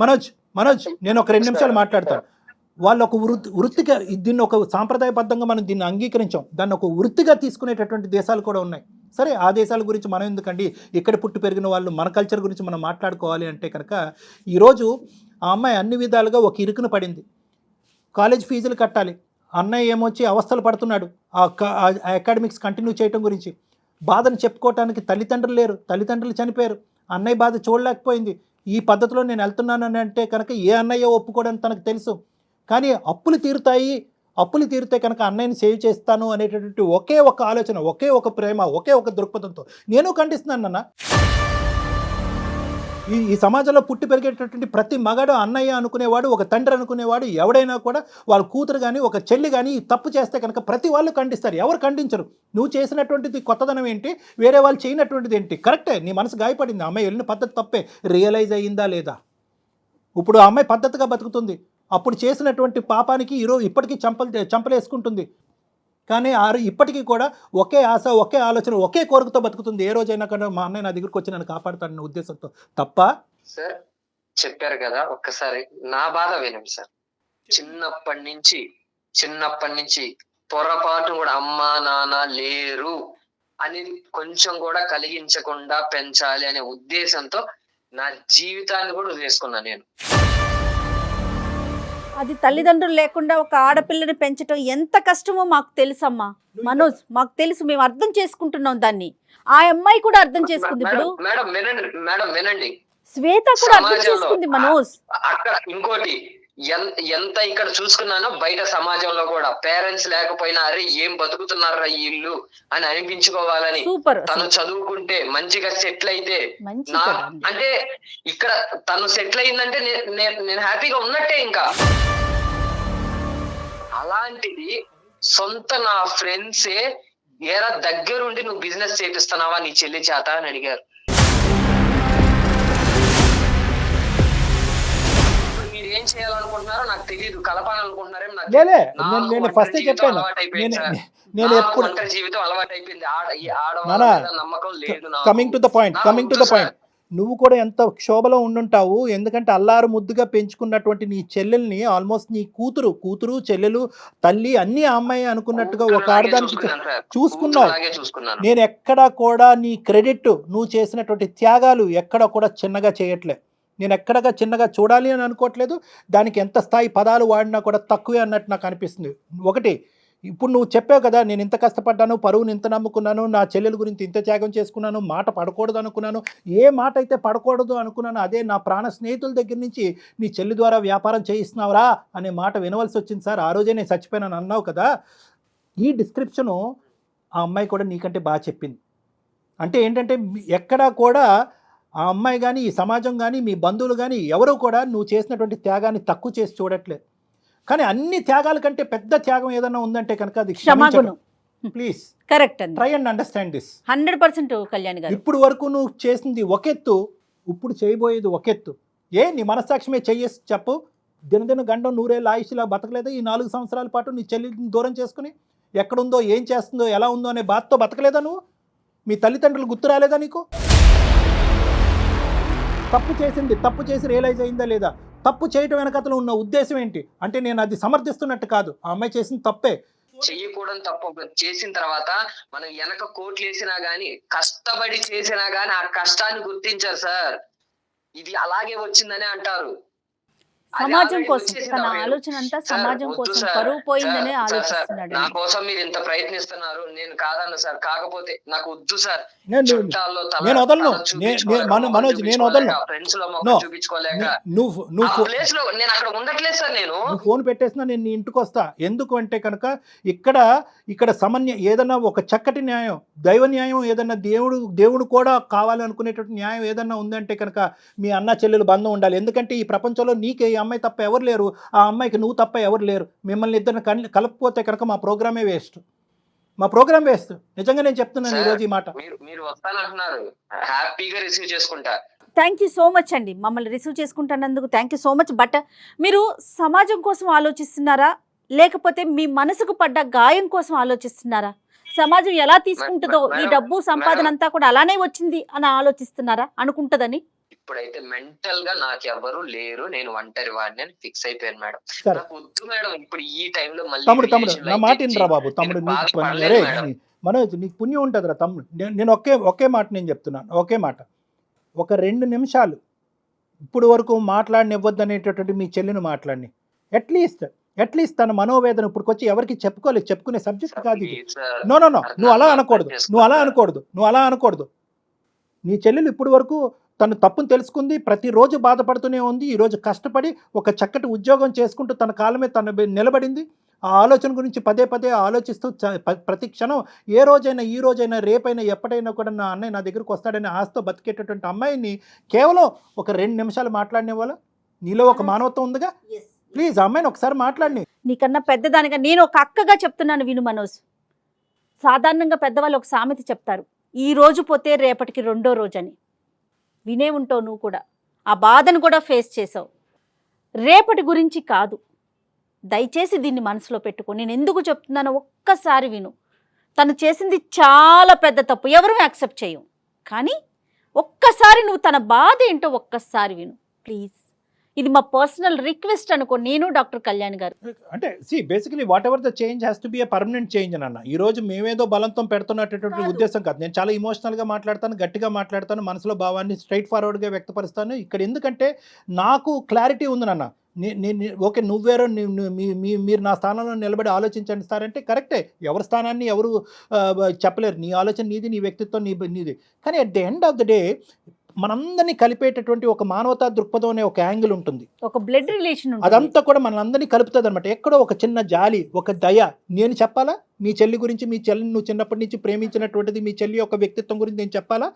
మనోజ్ నేను ఒక 2 నిమిషాలు మాట్లాడతాను. వాళ్ళు ఒక వృత్తిగా దీన్ని ఒక సాంప్రదాయబద్ధంగా మనం దీన్ని అంగీకరించాం, దాన్ని ఒక వృత్తిగా తీసుకునేటటువంటి దేశాలు కూడా ఉన్నాయి. సరే ఆ దేశాల గురించి మనం ఎందుకండి, ఇక్కడ పుట్టి పెరిగిన వాళ్ళు మన కల్చర్ గురించి మనం మాట్లాడుకోవాలి అంటే కనుక ఈరోజు ఆ అమ్మాయి అన్ని విధాలుగా ఒక ఇరుకున పడింది. కాలేజ్ ఫీజులు కట్టాలి, అన్నయ్య ఏమొచ్చి అవస్థలు పడుతున్నాడు ఆ అకాడమిక్స్ కంటిన్యూ చేయడం గురించి. బాధను చెప్పుకోవటానికి తల్లిదండ్రులు లేరు, తల్లిదండ్రులు చనిపోయారు, అన్నయ్య బాధ చూడలేకపోయింది. ఈ పద్ధతిలో నేను వెళ్తున్నానని అంటే కనుక ఏ అన్నయ్య ఒప్పుకోవడానికి తనకు తెలుసు. కానీ అప్పులు తీరుతాయి, అప్పులు తీరితే కనుక అన్నయ్యని సేవ్ చేస్తాను అనేటటువంటి ఒకే ఒక ఆలోచన, ఒకే ఒక ప్రేమ, ఒకే ఒక దృక్పథంతో నేను ఖండిస్తున్నాను అన్న. ఈ సమాజంలో పుట్టి పెరిగేటటువంటి ప్రతి మగాడు అన్నయ్య అనుకునేవాడు, ఒక తండ్రి అనుకునేవాడు, ఎవడైనా కూడా వాళ్ళ కూతురు కానీ ఒక చెల్లి కానీ తప్పు చేస్తే కనుక ప్రతి వాళ్ళు ఖండిస్తారు, ఎవరు ఖండించరు. నువ్వు చేసినటువంటిది కొత్తదనం ఏంటి, వేరే వాళ్ళు చేయనటువంటిది ఏంటి? కరెక్టే, నీ మనసు గాయపడింది, అమ్మాయి వెళ్ళిన పద్ధతి తప్పే, రియలైజ్ అయ్యిందా లేదా? ఇప్పుడు ఆ అమ్మాయి పద్ధతిగా బతుకుతుంది, అప్పుడు చేసినటువంటి పాపానికి ఈరోజు ఇప్పటికీ చంపలేసుకుంటుంది. కానీ ఇప్పటికీ కూడా ఒకే ఆశ, ఒకే ఆలోచన, ఒకే కోరికతో బతుకుతుంది. ఏ రోజైనా కానీ మా అన్నయ్య నా దగ్గరికి వచ్చి నన్ను కాపాడుతాడన్న ఉద్దేశంతో తప్ప. సార్ చెప్పారు కదా, ఒక్కసారి నా బాధ వినండి సార్. చిన్నప్పటి నుంచి పొరపాటు కూడా అమ్మా నాన్న లేరు అనేది కొంచెం కూడా కలిగించకుండా పెంచాలి అనే ఉద్దేశంతో నా జీవితాన్ని కూడా వదిలేసుకున్నాను నేను. అది తల్లిదండ్రులు లేకుండా ఒక ఆడపిల్లని పెంచడం ఎంత కష్టమో మాకు తెలుసమ్మా మనోజ్, మాకు తెలుసు, మేము అర్థం చేసుకుంటున్నాం దాన్ని. ఆ అమ్మాయి కూడా అర్థం చేసుకుంది. ఇప్పుడు మేడం వినండి, శ్వేత కూడా అర్థం చేసుకుంది మనోజ్. అక్కడ ఇంకోటి ఎంత ఇక్కడ చూసుకున్నానో బయట సమాజంలో కూడా పేరెంట్స్ లేకపోయినా అరే ఏం బతుకుతున్నారా ఈ ఇల్లు అని అనిపించుకోవాలని తను చదువుకుంటే మంచిగా సెటిల్ అయితే అంటే ఇక్కడ తను సెటిల్ అయిందంటే నేను హ్యాపీగా ఉన్నట్టే. ఇంకా అలాంటిది సొంత నా ఫ్రెండ్సే ఏరా దగ్గరుండి నువ్వు బిజినెస్ చేపిస్తున్నావా నీ చెల్లి చేత అని అడిగారు. ఏం చేయాలనుకుంటున్నారో నాకు తెలియదు, కలపాలనుకుంటున్నారేమో జీవితం అలవాటు అయిపోయింది, నమ్మకం లేదు. కమింగ్ టు ద పాయింట్, నువ్వు కూడా ఎంత క్షోభలో ఉండుంటావు. ఎందుకంటే అల్లారు ముద్దుగా పెంచుకున్నటువంటి నీ చెల్లెల్ని ఆల్మోస్ట్ నీ కూతురు చెల్లెలు తల్లి అన్ని అమ్మాయి అనుకున్నట్టుగా ఒక ఆడదానికి చూసుకున్నావు. నేను ఎక్కడా కూడా నీ క్రెడిట్, నువ్వు చేసినటువంటి త్యాగాలు ఎక్కడా కూడా చిన్నగా చేయట్లే. నేను ఎక్కడగా చిన్నగా చూడాలి అని అనుకోవట్లేదు. దానికి ఎంత స్థాయి పదాలు వాడినా కూడా తక్కువే అన్నట్టు నాకు అనిపిస్తుంది. ఒకటి, ఇప్పుడు నువ్వు చెప్పావు కదా, నేను ఇంత కష్టపడ్డాను, పరువుని ఇంత నమ్ముకున్నాను, నా చెల్లెల గురించి ఇంత త్యాగం చేసుకున్నాను, మాట పడకూడదు అనుకున్నాను. ఏ మాట అయితే పడకూడదు అనుకున్నాను అదే నా ప్రాణ స్నేహితుల దగ్గర నుంచి నీ చెల్లి ద్వారా వ్యాపారం చేయిస్తున్నావురా అనే మాట వినవలసి వచ్చింది సార్. ఆ రోజే నేను చచ్చిపోయానని అన్నావు కదా. ఈ డిస్క్రిప్షను ఆ అమ్మాయి కూడా నీకంటే బాగా చెప్పింది. అంటే ఏంటంటే ఎక్కడా కూడా ఆ అమ్మాయి కానీ, ఈ సమాజం కానీ, మీ బంధువులు కానీ ఎవరు కూడా నువ్వు చేసినటువంటి త్యాగాన్ని తక్కువ చేసి చూడట్లేదు. కానీ అన్ని త్యాగాల కంటే పెద్ద త్యాగం ఏదైనా ఉందంటే కనుక అది క్షమాగుణం. Please correct, try and understand this. 100% Kalyan గారు, ఇప్పుడు వరకు నువ్వు చేసింది ఒకెత్తు, ఇప్పుడు చేయబోయేది ఒకెత్తు. నీ మనస్సాక్షిమే చెయ్యేసి చెప్పు. దినదిన గండం నూరేళ్ళ ఆయుష్లా బతకలేదా ఈ 4 సంవత్సరాల పాటు? నీ చెల్లిని దూరం చేసుకుని ఎక్కడుందో, ఏం చేస్తుందో, ఎలా ఉందో అనే బాధతో బతకలేదా నువ్వు? మీ తల్లిదండ్రులు గుర్తు రాలేదా నీకు? తప్పు చేసి రియలైజ్ అయిందా లేదా? తప్పు చేయటం వెనకతలో ఉన్న ఉద్దేశం ఏంటి అంటే నేను అది సమర్థిస్తున్నట్టు కాదు, ఆ అమ్మాయి చేసిన తప్పే. చెయ్యకూడదు తప్పు చేసిన తర్వాత మనం వెనక కోట్లు వేసినా గానీ, కష్టపడి చేసినా గానీ ఆ కష్టాన్ని గుర్తించారు సార్. ఇది అలాగే వచ్చిందని అంటారు. సమాజం కోసం తన ఆలోచన అంతా సమాజం కోసం, పరువు పోయిందనే ఆలోచిస్తున్నాడు. నా కోసం మీరు ఇంత ప్రయత్నిస్తున్నారు, నేను కాదన్న సార్. కాకపోతే నాకు వద్దు సార్. నేను వదలను మనోజ్, నేను వదలను. ఫ్రెండ్స్ లో చూపించుకోలేక ప్లేస్ లో నేను అక్కడ ఉండట్లేదు సార్. నేను ఫోన్ పెట్టేసినా నేను నీ ఇంటికి వస్తా. ఎందుకు అంటే కనుక ఇక్కడ సమన్వయం ఏదన్నా ఒక చక్కటి న్యాయం, దైవ న్యాయం ఏదన్నా దేవుడు కూడా కావాలనుకునేటువంటి న్యాయం ఏదన్నా ఉందంటే కనుక మీ అన్న చెల్లెలు బంధం ఉండాలి. ఎందుకంటే ఈ ప్రపంచంలో నీకే అమ్మాయి తప్ప ఎవరు లేరు, ఆ అమ్మాయికి నువ్వు తప్ప ఎవరు లేరు. మిమ్మల్ని ఇద్దరిని కలపకపోతే కనుక మా ప్రోగ్రామ్ వేస్ట్. నిజంగా నేను చెప్తున్నాను ఈ రోజు ఈ మాట. మీరు వస్తానంటున్నారు, హ్యాపీగా రిసీవ్ చేసుకుంటా. థ్యాంక్ యూ సో మచ్ అండి, మమ్మల్ని రిసీవ్ చేసుకుంటున్నందుకు thank you so much. But మీరు సమాజం కోసం ఆలోచిస్తున్నారా, లేకపోతే మీ మనసుకు పడ్డ గాయం కోసం ఆలోచిస్తున్నారా? సమాజం ఎలా తీసుకుంటుందో, ఈ డబ్బు సంపాదన అంతా కూడా అలానే వచ్చింది అని ఆలోచిస్తున్నారా? అనుకుంటదని ఇప్పుడైతే మెంటల్ గా నాకు ఎవరు లేరు, నేను ఒంటరి వాడిని అని ఫిక్స్ అయిపోయాను మేడం. నాకు వద్దు మేడం ఇప్పుడు ఈ టైంలో మళ్ళీ. తమ్ముడు నా మాట వినరా బాబు. తమ్ముడు మనోజ్ నీకు పుణ్యం ఉంటుందిరా తమ్ముడు. నేను ఒకే మాట నేను చెప్తున్నాను, ఒకే మాట. ఒక 2 నిమిషాలు ఇప్పుడు వరకు మాట్లాడనివ్వద్దు అనేటటువంటి మీ చెల్లిని మాట్లాడి అట్లీస్ట్ తన మనోవేదన ఇప్పుడు వచ్చి ఎవరికి చెప్పుకునే సబ్జెక్ట్ కాదు ఇది. నో నువ్వు అలా అనకూడదు. నీ చెల్లెలు ఇప్పుడు వరకు తను తప్పును తెలుసుకుంది, ప్రతిరోజు బాధపడుతూనే ఉంది. ఈరోజు కష్టపడి ఒక చక్కటి ఉద్యోగం చేసుకుంటూ తన కాళ్ళ మీద తను నిలబడింది. ఆ ఆలోచన గురించి పదే పదే ఆలోచిస్తూ ప్రతి క్షణం ఏ రోజైనా ఈ రోజైనా రేపైనా ఎప్పటైనా కూడా నా అన్నయ్య నా దగ్గరికి వస్తాడని ఆశతో బతికేటటువంటి అమ్మాయిని కేవలం ఒక 2 నిమిషాలు మాట్లాడిన వాళ్ళు నీలో ఒక మానవత్వం ఉందిగా, ప్లీజ్ అమ్మాయిని ఒకసారి మాట్లాడిని. నీకన్నా పెద్దదానిగా నేను ఒక అక్కగా చెప్తున్నాను విను మనోజ్. సాధారణంగా పెద్దవాళ్ళు ఒక సామెత చెప్తారు, ఈ రోజు పోతే రేపటికి రెండో రోజు అని. వినే ఉంటావు నువ్వు కూడా, ఆ బాధను కూడా ఫేస్ చేసావు. రేపటి గురించి కాదు, దయచేసి దీన్ని మనసులో పెట్టుకో. నేను ఎందుకు చెప్తున్నానో ఒక్కసారి విను. తను చేసింది చాలా పెద్ద తప్పు, ఎవరూ యాక్సెప్ట్ చేయం. కానీ ఒక్కసారి నువ్వు తన బాధ ఏంటో ఒక్కసారి విను ప్లీజ్. ఇది మా పర్సనల్ రిక్వెస్ట్ అనుకో, నేను డాక్టర్ కళ్యాణ్ గారు. అంటే basically what ever the change has to be a permanent change అని అన్న. ఈ రోజు మేమేదో బలంతో పెడుతున్నటువంటి ఉద్దేశం కాదు. నేను చాలా ఇమోషనల్గా మాట్లాడతాను, గట్టిగా మాట్లాడతాను, మనసులో భావాన్ని స్ట్రైట్ ఫార్వర్డ్గా వ్యక్తపరుస్తాను. ఇక్కడ ఎందుకంటే నాకు క్లారిటీ ఉంది నాన్న. ఓకే నువ్వేరో మీరు నా స్థానంలో నిలబడి ఆలోచించండి సార్ అంటే కరెక్టే. ఎవరి స్థానాన్ని ఎవరు చెప్పలేరు. నీ ఆలోచన నీది, నీ వ్యక్తిత్వం నీది. కానీ at the end of the day మనందరినీ కలిపేటటువంటి ఒక మానవతా దృక్పథం అనే ఒక యాంగిల్ ఉంటుంది, ఒక బ్లడ్ రిలేషన్, అదంతా కూడా మనల్ని కలుపుతుంది అనమాట. ఎక్కడో ఒక చిన్న జాలి, ఒక దయ. నేను చెప్పాలా మీ చెల్లి గురించి? మీ చెల్లిని నువ్వు చిన్నప్పటి నుంచి ప్రేమించినటువంటిది మీ చెల్లి యొక్క వ్యక్తిత్వం గురించి నేను చెప్పాలా?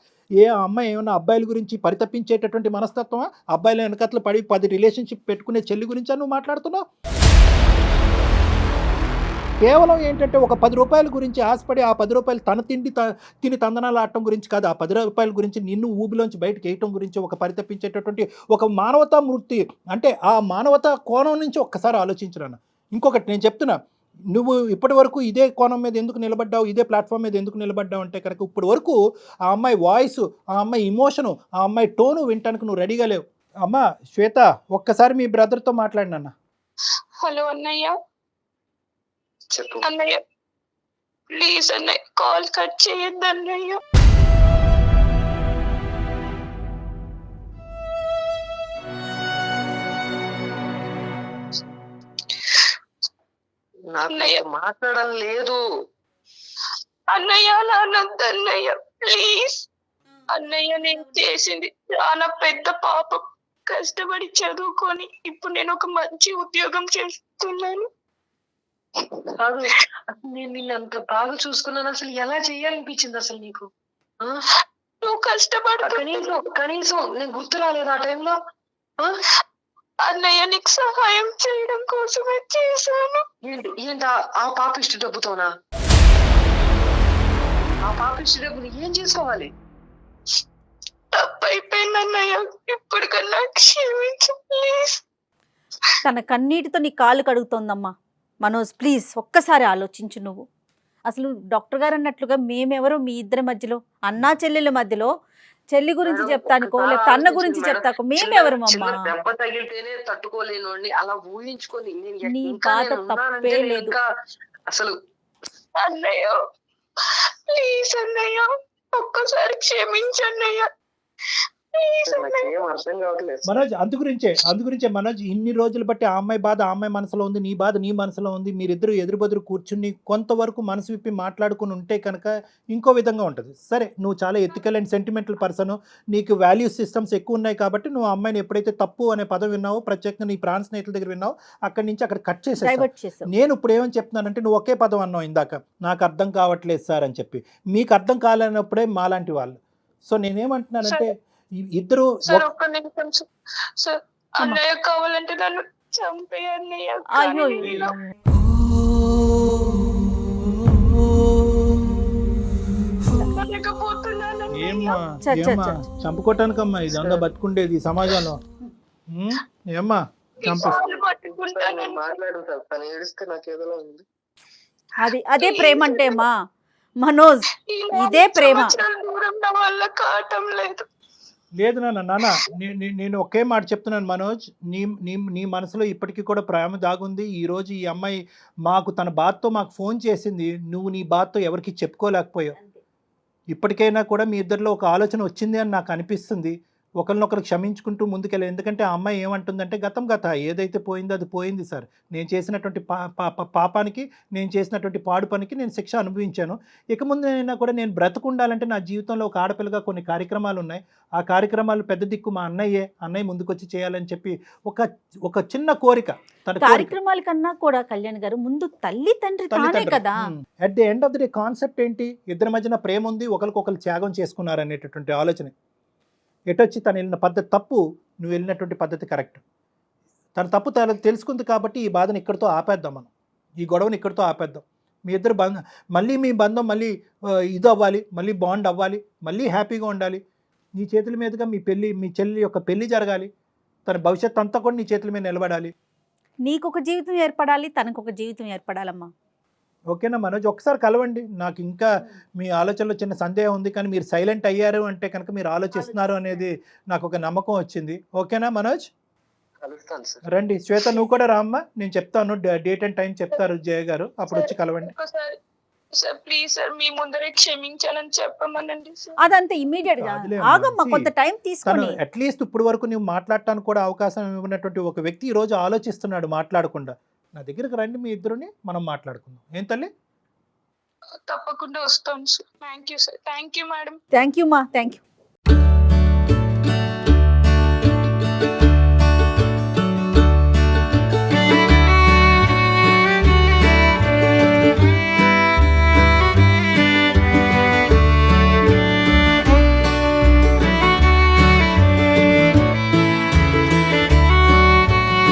అమ్మాయి ఏమన్నా అబ్బాయిల గురించి పరితపించేటటువంటి మనస్తత్వమా? అబ్బాయిల వెనకట్లు పడి 10 రిలేషన్షిప్ పెట్టుకునే చెల్లి గురించా నువ్వు మాట్లాడుతున్నావు? కేవలం ఏంటంటే ఒక 10 రూపాయల గురించి ఆశపడి ఆ 10 రూపాయలు తన తిని తందనాలు ఆడటం గురించి కాదు, ఆ 10 రూపాయల గురించి నిన్ను ఊబిలోంచి బయటకు వేయటం గురించి ఒక పరితపించేటటువంటి ఒక మానవతా మూర్తి. అంటే ఆ మానవతా కోణం నుంచి ఒక్కసారి ఆలోచించరాను. ఇంకొకటి నేను చెప్తున్నా, నువ్వు ఇప్పటి వరకు ఇదే కోణం మీద ఎందుకు నిలబడ్డావు, ఇదే ప్లాట్ఫామ్ మీద ఎందుకు నిలబడ్డావు అంటే కనుక ఇప్పటి వరకు ఆ అమ్మాయి వాయిస్, ఆ అమ్మాయి ఇమోషను, ఆ అమ్మాయి టోను వినటానికి నువ్వు రెడీగా లేవు. అమ్మ శ్వేత, ఒక్కసారి మీ బ్రదర్తో మాట్లాడినన్న. హలో అన్నయ్య. చెప్పు అన్నయ్య ప్లీజ్ అన్నయ్య, కాల్ కట్ చేయొద్దు అన్నయ్య. నాకు మాట్లాడడం లేదు అన్నయ్య. నానొద్దు అన్నయ్య ప్లీజ్ అన్నయ్య. నేను చేసింది చాలా పెద్ద పాపం. కష్టపడి చదువుకొని ఇప్పుడు నేను ఒక మంచి ఉద్యోగం చేస్తున్నాను. కాదు, నేను నిన్ను అంత బాగా చూసుకున్నాను, అసలు ఎలా చేయాలనిపించింది అసలు నీకు? నువ్వు కష్టపడు. కనీసం నేను గుర్తు రాలేదు ఆ టైంలో. అన్నయ్య నీకు సహాయం చేయడం కోసమే చేశాను. ఏంటి ఆ పాపిష్టి డబ్బుతోనా? ఆ పాపిష్టి డబ్బులు ఏం చేసుకోవాలి? తప్పైపోయింది అన్నయ్య, ఇప్పటికన్నా క్షమించు ప్లీజ్. తన కన్నీటితో నీ కాలు కడుగుతోందమ్మా. మనోజ్ ప్లీజ్ ఒక్కసారి ఆలోచించు. నువ్వు అసలు డాక్టర్ గారు అన్నట్లుగా మేమెవరో మీ ఇద్దరి మధ్యలో, అన్నా చెల్లెల మధ్యలో, చెల్లి గురించి చెప్తానుకో లేదా తన గురించి చెప్తాకో మేమెవరు అమ్మా? దెబ్బ తగిలితేనే తట్టుకోలేను అలా ఊహించుకొని నీ బాధ తప్పే లేదు. అసలు అన్నయ్య ప్లీజ్ అన్నయ్య, ఒక్కసారి క్షమించన్నయ్య ప్లీజ్ అన్నయ్య. ఏం అర్థం కావట్లేదు మనోజ్. అందుగురించే మనోజ్, ఇన్ని రోజులు బట్టి ఆ అమ్మాయి బాధ ఆ అమ్మాయి మనసులో ఉంది, నీ బాధ నీ మనసులో ఉంది. మీరిద్దరు ఎదురుబెదురు కూర్చుని కొంతవరకు మనసు విప్పి మాట్లాడుకుని ఉంటే కనుక ఇంకో విధంగా ఉంటుంది. సరే, నువ్వు చాలా ఎథికల్ అండ్ సెంటిమెంటల్ పర్సన్, నీకు వాల్యూ సిస్టమ్స్ ఎక్కువ ఉన్నాయి కాబట్టి నువ్వు అమ్మాయిని ఎప్పుడైతే తప్పు అనే పదం విన్నావో, ప్రత్యేకంగా నీ ప్రాణ స్నేహితుల దగ్గర విన్నావు, అక్కడి నుంచి అక్కడ కట్ చేసేసావు. నేను ఇప్పుడు ఏమని చెప్తున్నానంటే, నువ్వు ఒకే పదం అన్నావు ఇందాక, నాకు అర్థం కావట్లేదు సార్ అని చెప్పి. మీకు అర్థం కాలేనప్పుడే మాలాంటి వాళ్ళు. సో నేనేమంటున్నానంటే ఇద్దరు ఒక్క నిమిషం సార్. అన్నయ్య కావాలంటే నన్ను చంపే అన్నయ్య. ఏమ్మా చంపుకోవటానికమ్మా ఇదంతా బతుకుండేది ఈ సమాజంలో. ఏమ్మా మాట్లాడుతాను, తను ఏడిస్తే నాకు ఏదో ఉంది. అదే ప్రేమ అంటే మా మనోజ్, ఇదే ప్రేమ. లేదు నాన్న, నేను ఒకే మాట చెప్తున్నాను మనోజ్. నీ మనసులో ఇప్పటికీ కూడా ప్రేమ దాగుంది. ఈరోజు ఈ అమ్మాయి తన బాధతో మాకు ఫోన్ చేసింది, నువ్వు నీ బాధతో ఎవరికి చెప్పుకోలేకపోయావు. ఇప్పటికైనా కూడా మీ ఇద్దరిలో ఒక ఆలోచన వచ్చింది అని నాకు అనిపిస్తుంది. ఒకరినొకరు క్షమించుకుంటూ ముందుకెళ్ళాలి. ఎందుకంటే ఆ అమ్మాయి ఏమంటుందంటే గతం గత, ఏదైతే పోయిందో అది పోయింది సార్. నేను చేసినటువంటి పాపానికి, నేను చేసినటువంటి పాడు పనికి నేను శిక్ష అనుభవించాను. ఇక ముందైనా కూడా నేను బ్రతుకుండాలంటే నా జీవితంలో ఒక ఆడపిల్లగా కొన్ని కార్యక్రమాలు ఉన్నాయి. ఆ కార్యక్రమాలు పెద్ద దిక్కు మా అన్నయ్య ముందుకొచ్చి చేయాలని చెప్పి ఒక చిన్న కోరిక, తన కోరిక. కార్యక్రమాల కన్నా కూడా కళ్యాణ్ గారు ముందు తల్లి తండ్రి తానే కదా. At the end of the day concept ఏంటి? ఇద్దరి మధ్యన ప్రేమ ఉంది, ఒకరికొకరు త్యాగం చేసుకున్నారు అనేటటువంటి ఆలోచన. ఎటొచ్చి తను వెళ్ళిన పద్ధతి తప్పు, నువ్వు వెళ్ళినటువంటి పద్ధతి కరెక్ట్. తన తప్పు తెలుసుకుంది కాబట్టి ఈ బాధను ఇక్కడితో ఆపేద్దాం, మనం ఈ గొడవని ఇక్కడితో ఆపేద్దాం. మీ ఇద్దరు మళ్ళీ మీ బంధం మళ్ళీ ఇది అవ్వాలి, మళ్ళీ బాండ్ అవ్వాలి, మళ్ళీ హ్యాపీగా ఉండాలి. నీ చేతుల మీదుగా మీ చెల్లి యొక్క పెళ్లి జరగాలి. తన భవిష్యత్తు అంతా కూడా నీ చేతుల మీద నిలబడాలి. నీకు ఒక జీవితం ఏర్పడాలి, తనకు ఒక జీవితం ఏర్పడాలమ్మా. ఓకేనా మనోజ్? ఒకసారి కలవండి. నాకు ఇంకా మీ ఆలోచనలో చిన్న సందేహం ఉంది, కానీ మీరు సైలెంట్ అయ్యారు అంటే కనుక మీరు ఆలోచిస్తున్నారు అనేది నాకు ఒక నమ్మకం వచ్చింది. ఓకేనా మనోజ్? కలుస్తాను సార్. రండి శ్వేత, నువ్వు కూడా రామ్మా. నేను చెప్తాను, డేట్ అండ్ టైం చెప్తారు జయ గారు, అప్పుడు వచ్చి కలవండి. సార్ ప్లీజ్ సార్, మీ ముందరే క్షమించానని చెప్పమనండి సార్. అదంతా ఇమీడియట్ గా ఆగమ్మా, కొంత టైం తీసుకొని. అట్లీస్ట్ ఇప్పుడు వరకు నువ్వు మాట్లాడటానికి కూడా అవకాశం ఇవ్వనటువంటి ఒక వ్యక్తి ఈ రోజు ఆలోచిస్తున్నాడు మాట్లాడకుండా. నా దగ్గరికి రండి, మీ ఇద్దరుని మనం మాట్లాడుకుందాం. ఏం తల్లి? తప్పకుండా వస్తాను sir. Thank you sir. Thank you madam. Thank you మా, థ్యాంక్ యూ.